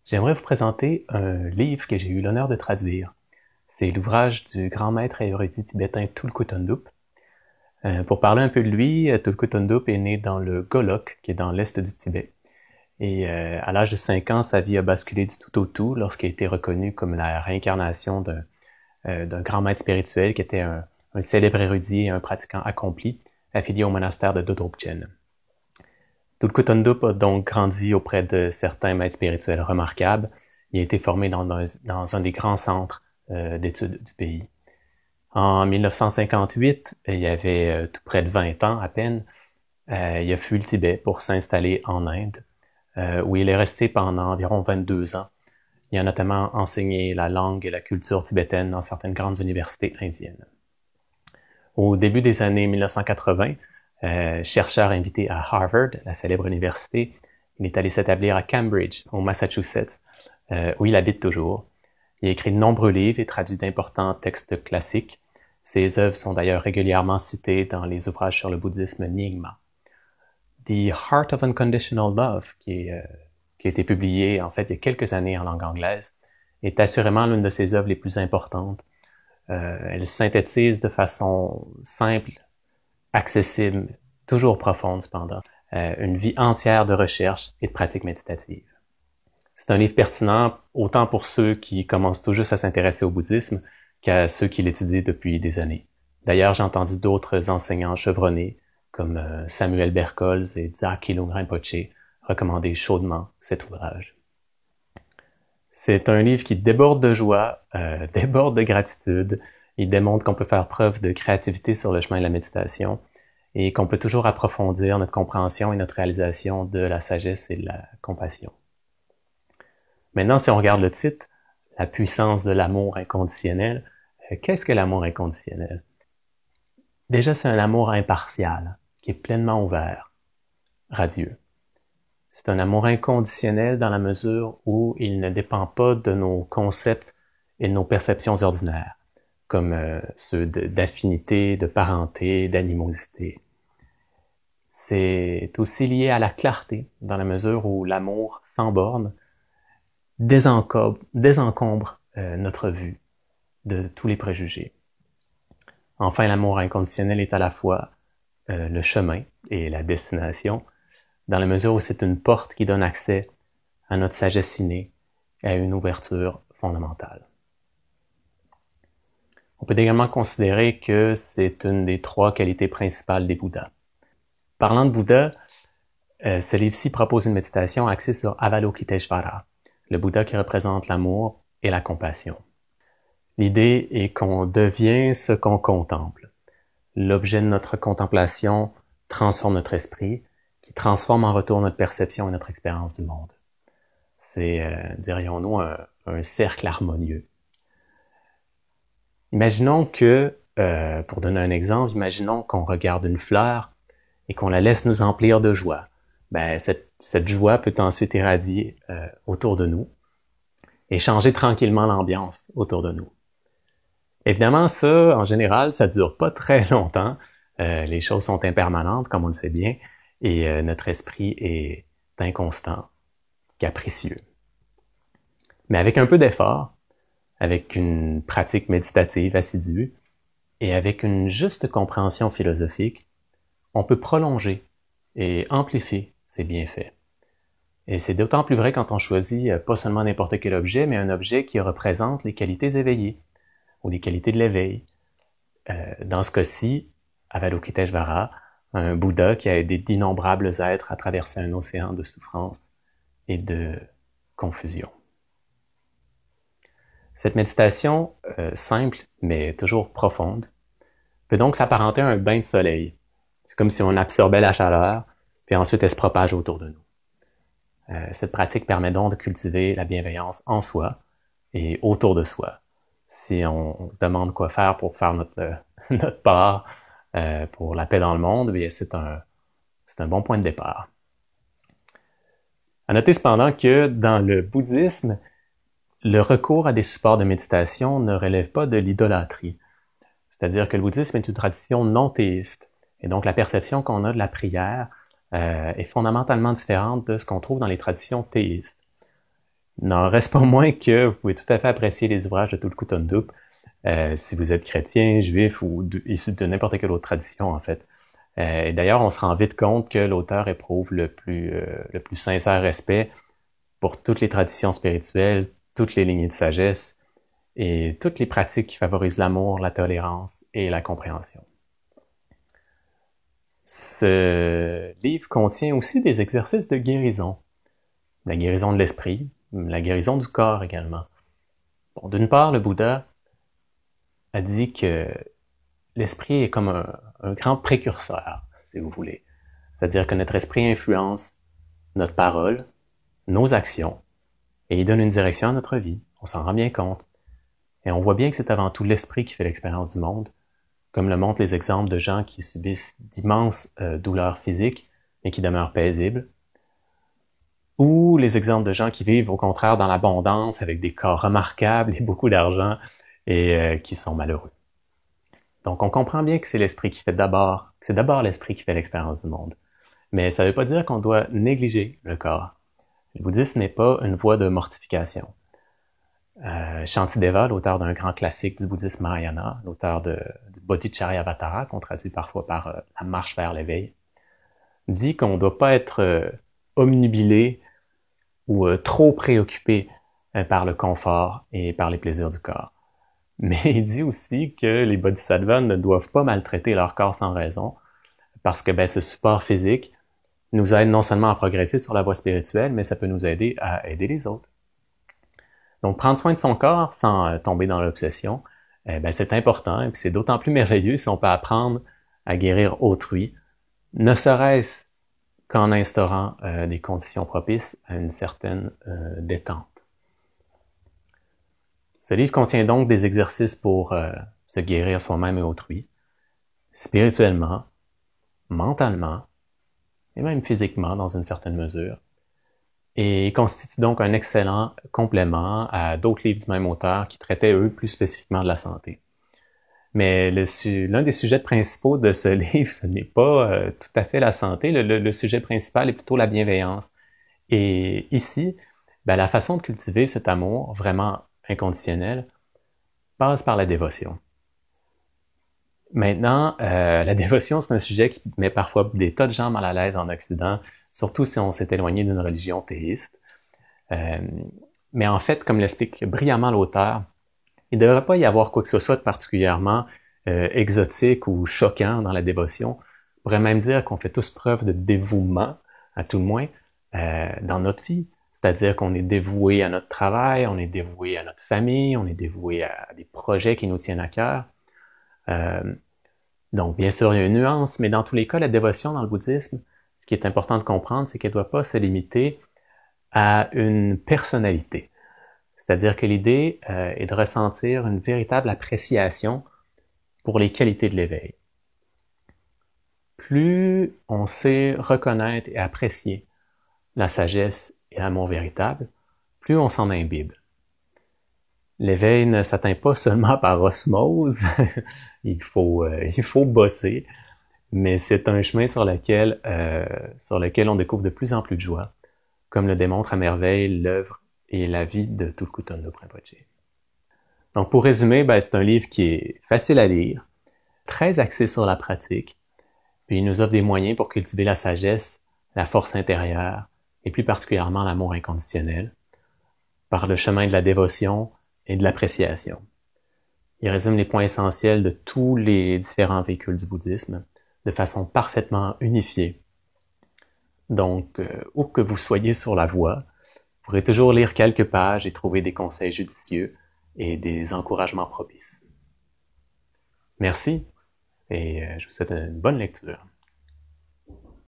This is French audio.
J'aimerais vous présenter un livre que j'ai eu l'honneur de traduire. C'est l'ouvrage du grand maître et érudit tibétain Tulku Thondup. Pour parler un peu de lui, Tulku Thondup est né dans le Golok, qui est dans l'est du Tibet. Et à l'âge de 5 ans, sa vie a basculé du tout au tout lorsqu'il a été reconnu comme la réincarnation d'un grand maître spirituel qui était un célèbre érudit et un pratiquant accompli, affilié au monastère de Dodrupchen. Tulku Thondup a donc grandi auprès de certains maîtres spirituels remarquables. Il a été formé dans un des grands centres d'études du pays. En 1958, il avait tout près de 20 ans à peine, il a fui le Tibet pour s'installer en Inde, où il est resté pendant environ 22 ans. Il a notamment enseigné la langue et la culture tibétaine dans certaines grandes universités indiennes. Au début des années 1980, chercheur invité à Harvard, la célèbre université, il est allé s'établir à Cambridge, au Massachusetts, où il habite toujours. Il a écrit de nombreux livres et traduit d'importants textes classiques. Ses œuvres sont d'ailleurs régulièrement citées dans les ouvrages sur le bouddhisme Nyingma. The Heart of Unconditional Love, qui a été publié en fait il y a quelques années en langue anglaise, est assurément l'une de ses œuvres les plus importantes. Elle synthétise de façon simple, accessible, toujours profonde cependant, une vie entière de recherche et de pratique méditative. C'est un livre pertinent autant pour ceux qui commencent tout juste à s'intéresser au bouddhisme qu'à ceux qui l'étudient depuis des années. D'ailleurs, j'ai entendu d'autres enseignants chevronnés comme Samuel Berkholz et Dzaki Lung Rinpoche recommander chaudement cet ouvrage. C'est un livre qui déborde de joie, déborde de gratitude. Il démontre qu'on peut faire preuve de créativité sur le chemin de la méditation et qu'on peut toujours approfondir notre compréhension et notre réalisation de la sagesse et de la compassion. Maintenant, si on regarde le titre, la puissance de l'amour inconditionnel, qu'est-ce que l'amour inconditionnel? Déjà, c'est un amour impartial, qui est pleinement ouvert, radieux. C'est un amour inconditionnel dans la mesure où il ne dépend pas de nos concepts et de nos perceptions ordinaires, comme ceux d'affinité, de parenté, d'animosité. C'est aussi lié à la clarté, dans la mesure où l'amour sans borne désencombre notre vue de tous les préjugés. Enfin, l'amour inconditionnel est à la fois le chemin et la destination, dans la mesure où c'est une porte qui donne accès à notre sagesse innée et à une ouverture fondamentale. On peut également considérer que c'est une des 3 qualités principales des Bouddhas. Parlant de Bouddha, ce livre-ci propose une méditation axée sur Avalokiteshvara, le Bouddha qui représente l'amour et la compassion. L'idée est qu'on devient ce qu'on contemple. L'objet de notre contemplation transforme notre esprit, qui transforme en retour notre perception et notre expérience du monde. C'est, dirions-nous, un cercle harmonieux. Imaginons que, pour donner un exemple, imaginons qu'on regarde une fleur et qu'on la laisse nous emplir de joie. Cette joie peut ensuite irradier autour de nous et changer tranquillement l'ambiance autour de nous. Évidemment, ça, en général, ça dure pas très longtemps. Les choses sont impermanentes, comme on le sait bien, et notre esprit est inconstant, capricieux. Mais avec un peu d'effort, avec une pratique méditative assidue et avec une juste compréhension philosophique, on peut prolonger et amplifier ces bienfaits. Et c'est d'autant plus vrai quand on choisit pas seulement n'importe quel objet, mais un objet qui représente les qualités éveillées ou les qualités de l'éveil. Dans ce cas-ci, Avalokiteshvara, un Bouddha qui a aidé d'innombrables êtres à traverser un océan de souffrance et de confusion. Cette méditation, simple mais toujours profonde, peut donc s'apparenter à un bain de soleil. C'est comme si on absorbait la chaleur, puis ensuite elle se propage autour de nous. Cette pratique permet donc de cultiver la bienveillance en soi et autour de soi. Si on se demande quoi faire pour faire notre part pour la paix dans le monde, bien c'est un bon point de départ. À noter cependant que dans le bouddhisme, le recours à des supports de méditation ne relève pas de l'idolâtrie. C'est-à-dire que le bouddhisme est une tradition non théiste. Et donc la perception qu'on a de la prière est fondamentalement différente de ce qu'on trouve dans les traditions théistes. n'en reste pas moins que vous pouvez tout à fait apprécier les ouvrages de Tulku Thondup si vous êtes chrétien, juif ou issu de n'importe quelle autre tradition en fait. Et d'ailleurs, on se rend vite compte que l'auteur éprouve le plus sincère respect pour toutes les traditions spirituelles, toutes les lignées de sagesse et toutes les pratiques qui favorisent l'amour, la tolérance et la compréhension. Ce livre contient aussi des exercices de guérison. La guérison de l'esprit, la guérison du corps également. Bon, d'une part, le Bouddha a dit que l'esprit est comme un grand précurseur, si vous voulez. C'est-à-dire que notre esprit influence notre parole, nos actions, et il donne une direction à notre vie. On s'en rend bien compte. Et on voit bien que c'est avant tout l'esprit qui fait l'expérience du monde, comme le montrent les exemples de gens qui subissent d'immenses douleurs physiques, mais qui demeurent paisibles, ou les exemples de gens qui vivent au contraire dans l'abondance, avec des corps remarquables et beaucoup d'argent, et qui sont malheureux. Donc on comprend bien que c'est l'esprit qui fait d'abord, que c'est d'abord l'esprit qui fait l'expérience du monde. Mais ça ne veut pas dire qu'on doit négliger le corps. Le bouddhisme n'est pas une voie de mortification. Shantideva, l'auteur d'un grand classique du bouddhisme Mahayana, l'auteur du Bodhicharyavatara, qu'on traduit parfois par la marche vers l'éveil, dit qu'on ne doit pas être omnubilé ou trop préoccupé par le confort et par les plaisirs du corps. Mais il dit aussi que les bodhisattvas ne doivent pas maltraiter leur corps sans raison, parce que ce support physique nous aide non seulement à progresser sur la voie spirituelle, mais ça peut nous aider à aider les autres. Donc, prendre soin de son corps sans tomber dans l'obsession, c'est important, et puis c'est d'autant plus merveilleux si on peut apprendre à guérir autrui, ne serait-ce qu'en instaurant des conditions propices à une certaine détente. Ce livre contient donc des exercices pour se guérir soi-même et autrui, spirituellement, mentalement, et même physiquement dans une certaine mesure, et constitue donc un excellent complément à d'autres livres du même auteur qui traitaient, eux, plus spécifiquement de la santé. Mais l'un des sujets principaux de ce livre, ce n'est pas tout à fait la santé. Le sujet principal est plutôt la bienveillance. Et ici, la façon de cultiver cet amour vraiment inconditionnel passe par la dévotion. Maintenant, la dévotion, c'est un sujet qui met parfois des tas de gens mal à l'aise en Occident, surtout si on s'est éloigné d'une religion théiste. Mais en fait, comme l'explique brillamment l'auteur, il ne devrait pas y avoir quoi que ce soit de particulièrement exotique ou choquant dans la dévotion. On pourrait même dire qu'on fait tous preuve de dévouement, à tout le moins, dans notre vie. C'est-à-dire qu'on est dévoué à notre travail, on est dévoué à notre famille, on est dévoué à des projets qui nous tiennent à cœur. Donc, bien sûr, il y a une nuance, mais dans tous les cas, la dévotion dans le bouddhisme, ce qui est important de comprendre, c'est qu'elle ne doit pas se limiter à une personnalité. C'est-à-dire que l'idée est de ressentir une véritable appréciation pour les qualités de l'éveil. Plus on sait reconnaître et apprécier la sagesse et l'amour véritable, plus on s'en imbibe. L'éveil ne s'atteint pas seulement par osmose, il faut bosser, mais c'est un chemin sur lequel on découvre de plus en plus de joie, comme le démontre à merveille l'œuvre et la vie de Tulku Thondup Rinpoche. Donc pour résumer, c'est un livre qui est facile à lire, très axé sur la pratique, puis il nous offre des moyens pour cultiver la sagesse, la force intérieure, et plus particulièrement l'amour inconditionnel, par le chemin de la dévotion et de l'appréciation. Il résume les points essentiels de tous les différents véhicules du bouddhisme de façon parfaitement unifiée. Donc, où que vous soyez sur la voie, vous pourrez toujours lire quelques pages et trouver des conseils judicieux et des encouragements propices. Merci et je vous souhaite une bonne lecture.